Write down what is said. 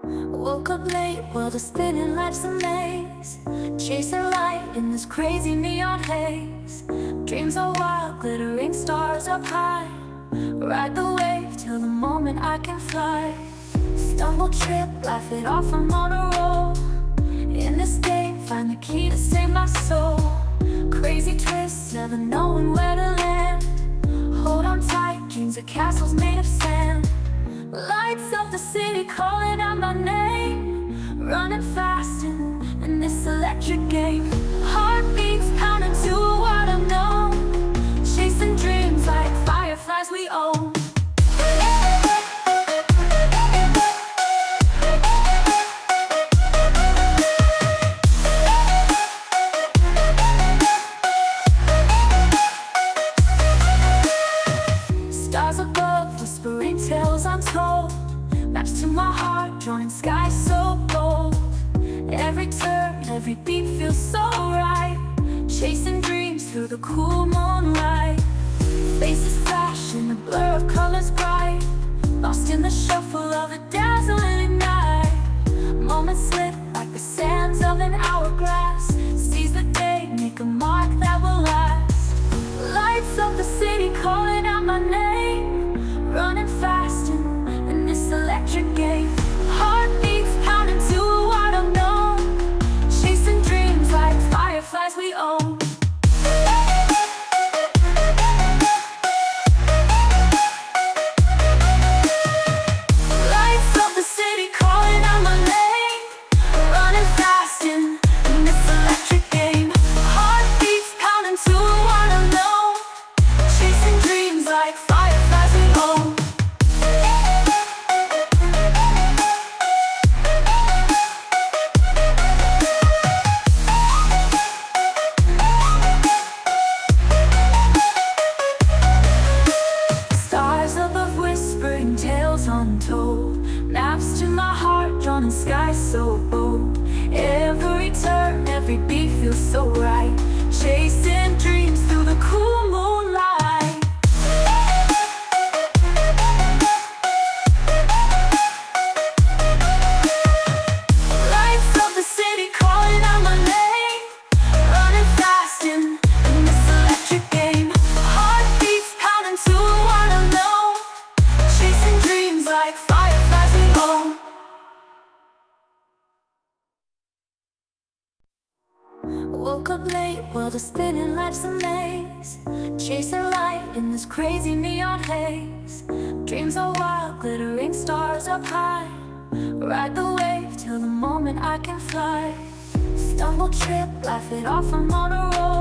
Woke up late, world is spinning, life's a maze. Chasing light in this crazy neon haze. Dreams are wild, glittering stars up high. Ride the wave till the moment I can fly. Stumble, trip, laugh it off, I'm on a roll. In this game, find the key to save my soul. Crazy twists, never knowing where to land. Hold on tight, dreams of castles made of sand. Lights of the city calling out my name. Running fast in this electric game. Heartbeats pounding to a world unknown. Chasing dreams like fireflies we own. Stars above, whispering tales untold. Maps to my heart, drawing skies so bold. Every turn, every beat feels so right. Chasing dreams through the cool moonlight. Faces flash in the blur of colors bright. Lost in the shuffle of a dazzling night. Moments slip like the sands of an hourglass. Seize the day, make a mark that will last. Lights of the city calling out my name. Running fast in this electric game. Heartbeats pounding to a world unknown. Chasing dreams like fireflies we own. Lights of the city calling out my name. Running fast in this electric game. Heartbeats pounding to a world unknown. Chasing dreams like fireflies we own. Stars above whispering tales untold. Maps to my heart drawn in skies so bold. Every turn, every beat feels so right. Chasing dreams through the cool moonlight. Lights of the city calling out my name. Running fast in this electric game. Heartbeats pounding to a world unknown. Chasing dreams like fireflies we own. Woke up late, world is spinning, life's a maze. Chasing light in this crazy neon haze. Dreams are wild, glittering stars up high. Ride the wave till the moment I can fly. Stumble, trip, laugh it off, I'm on a roll.